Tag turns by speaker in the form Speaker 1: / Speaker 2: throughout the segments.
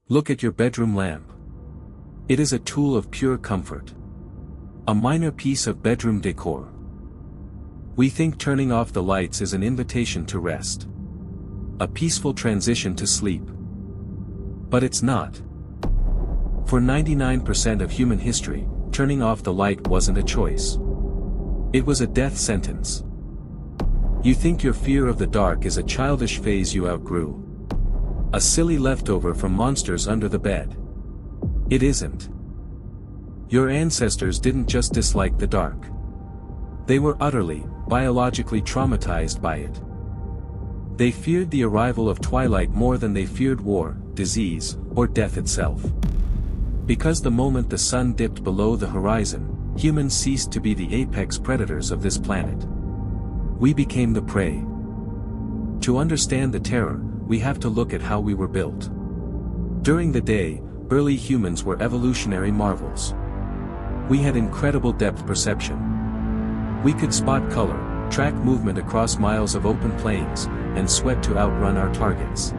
Speaker 1: Look at your bedroom lamp. It is a tool of pure comfort. A minor piece of bedroom decor. We think turning off the lights is an invitation to rest. A peaceful transition to sleep. But it's not. For 99% of human history, turning off the light wasn't a choice. It was a death sentence. You think your fear of the dark is a childish phase you outgrew. A silly leftover from monsters under the bed. It isn't. Your ancestors didn't just dislike the dark. They were utterly, biologically traumatized by it. They feared the arrival of twilight more than they feared war, disease, or death itself. Because the moment the sun dipped below the horizon, humans ceased to be the apex predators of this planet. We became the prey. To understand the terror, we have to look at how we were built. During the day, early humans were evolutionary marvels. We had incredible depth perception. We could spot color, track movement across miles of open plains, and sweat to outrun our targets.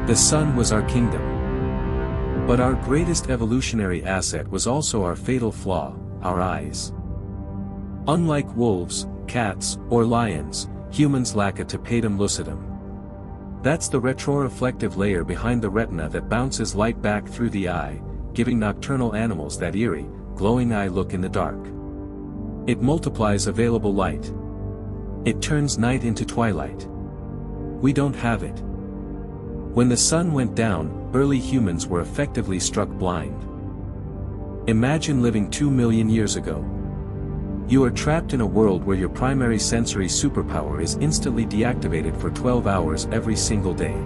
Speaker 1: The sun was our kingdom. But our greatest evolutionary asset was also our fatal flaw, our eyes. Unlike wolves, cats, or lions, humans lack a tapetum lucidum. That's the retroreflective layer behind the retina that bounces light back through the eye, giving nocturnal animals that eerie, glowing eye look in the dark. It multiplies available light. It turns night into twilight. We don't have it. When the sun went down, early humans were effectively struck blind. Imagine living 2 million years ago. You are trapped in a world where your primary sensory superpower is instantly deactivated for 12 hours every single day.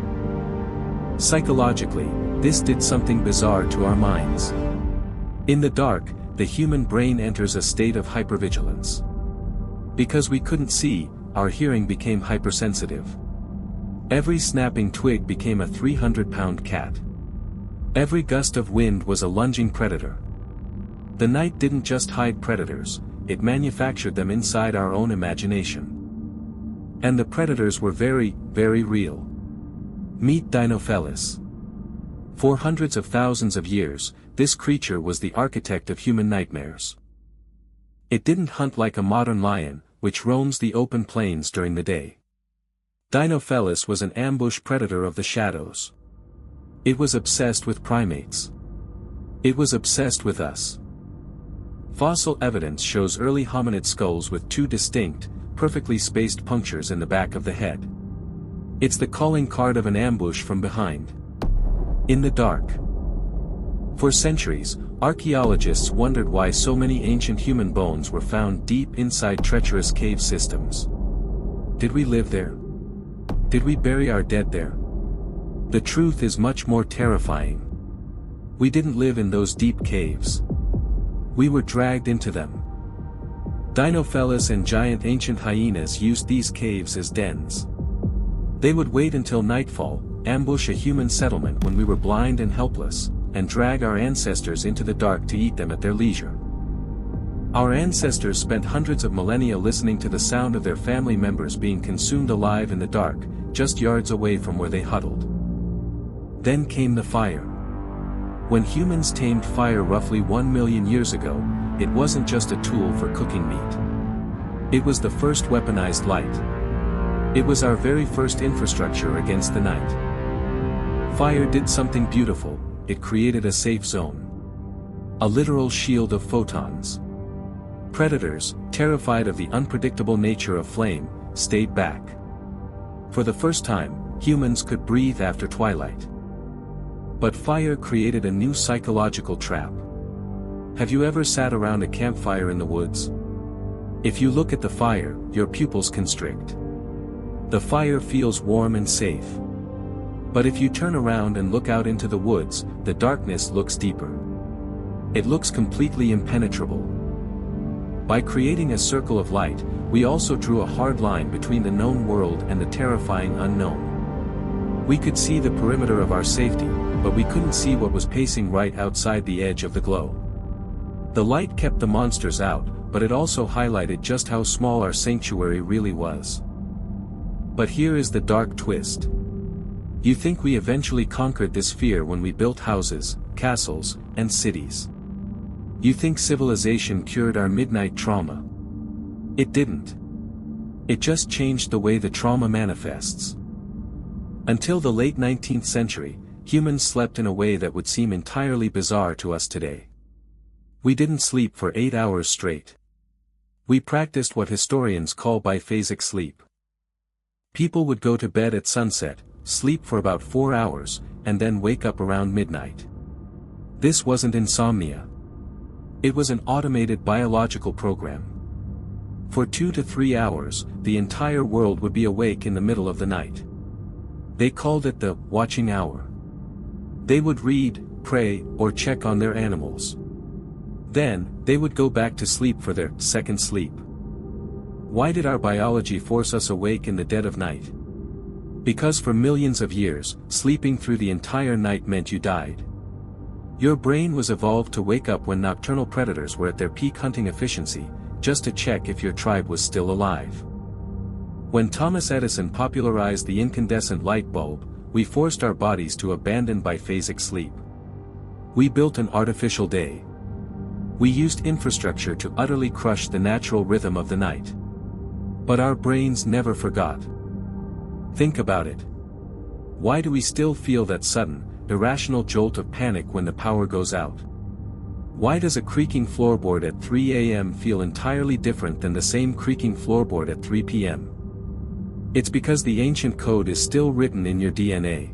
Speaker 1: Psychologically, this did something bizarre to our minds. In the dark, the human brain enters a state of hypervigilance. Because we couldn't see, our hearing became hypersensitive. Every snapping twig became a 300-pound cat. Every gust of wind was a lunging predator. The night didn't just hide predators, it manufactured them inside our own imagination. And the predators were very, very real. Meet Dinofelis. For hundreds of thousands of years, this creature was the architect of human nightmares. It didn't hunt like a modern lion, which roams the open plains during the day. Dinofelis was an ambush predator of the shadows. It was obsessed with primates. It was obsessed with us. Fossil evidence shows early hominid skulls with 2 distinct, perfectly spaced punctures in the back of the head. It's the calling card of an ambush from behind. In the dark. For centuries, archaeologists wondered why so many ancient human bones were found deep inside treacherous cave systems. Did we live there? Did we bury our dead there? The truth is much more terrifying. We didn't live in those deep caves. We were dragged into them. Dinofelis and giant ancient hyenas used these caves as dens. They would wait until nightfall, ambush a human settlement when we were blind and helpless, and drag our ancestors into the dark to eat them at their leisure. Our ancestors spent hundreds of millennia listening to the sound of their family members being consumed alive in the dark, just yards away from where they huddled. Then came the fire. When humans tamed fire roughly 1 million years ago, it wasn't just a tool for cooking meat. It was the first weaponized light. It was our very first infrastructure against the night. Fire did something beautiful, it created a safe zone. A literal shield of photons. Predators, terrified of the unpredictable nature of flame, stayed back. For the first time, humans could breathe after twilight. But fire created a new psychological trap. Have you ever sat around a campfire in the woods? If you look at the fire, your pupils constrict. The fire feels warm and safe. But if you turn around and look out into the woods, the darkness looks deeper. It looks completely impenetrable. By creating a circle of light, we also drew a hard line between the known world and the terrifying unknown. We could see the perimeter of our safety, but we couldn't see what was pacing right outside the edge of the glow. The light kept the monsters out, but it also highlighted just how small our sanctuary really was. But here is the dark twist. You think we eventually conquered this fear when we built houses, castles, and cities. You think civilization cured our midnight trauma. It didn't. It just changed the way the trauma manifests. Until the late 19th century, humans slept in a way that would seem entirely bizarre to us today. We didn't sleep for 8 hours straight. We practiced what historians call biphasic sleep. People would go to bed at sunset, sleep for about 4 hours, and then wake up around midnight. This wasn't insomnia. It was an automated biological program. For 2 to 3 hours, the entire world would be awake in the middle of the night. They called it the watching hour. They would read, pray, or check on their animals. Then, they would go back to sleep for their second sleep. Why did our biology force us awake in the dead of night? Because for millions of years, sleeping through the entire night meant you died. Your brain was evolved to wake up when nocturnal predators were at their peak hunting efficiency, just to check if your tribe was still alive. When Thomas Edison popularized the incandescent light bulb, we forced our bodies to abandon biphasic sleep. We built an artificial day. We used infrastructure to utterly crush the natural rhythm of the night. But our brains never forgot. Think about it. Why do we still feel that sudden, irrational jolt of panic when the power goes out? Why does a creaking floorboard at 3 a.m. feel entirely different than the same creaking floorboard at 3 p.m.? It's because the ancient code is still written in your DNA.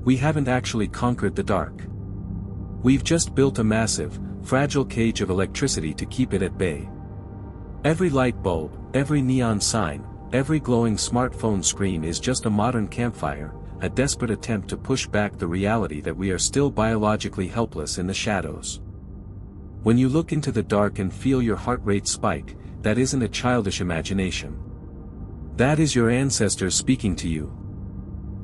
Speaker 1: We haven't actually conquered the dark. We've just built a massive, fragile cage of electricity to keep it at bay. Every light bulb, every neon sign, every glowing smartphone screen is just a modern campfire, a desperate attempt to push back the reality that we are still biologically helpless in the shadows. When you look into the dark and feel your heart rate spike, that isn't a childish imagination. That is your ancestors speaking to you.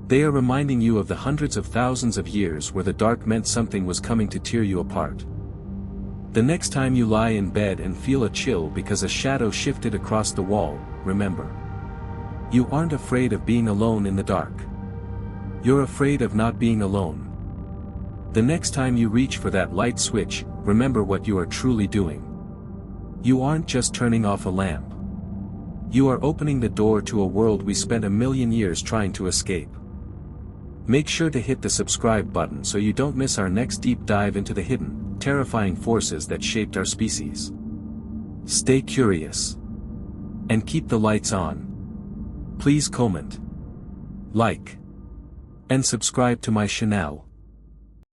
Speaker 1: They are reminding you of the hundreds of thousands of years where the dark meant something was coming to tear you apart. The next time you lie in bed and feel a chill because a shadow shifted across the wall, remember. You aren't afraid of being alone in the dark. You're afraid of not being alone. The next time you reach for that light switch, remember what you are truly doing. You aren't just turning off a lamp. You are opening the door to a world we spent a million years trying to escape. Make sure to hit the subscribe button so you don't miss our next deep dive into the hidden, terrifying forces that shaped our species. Stay curious. And keep the lights on. Please comment, like, and subscribe to my channel.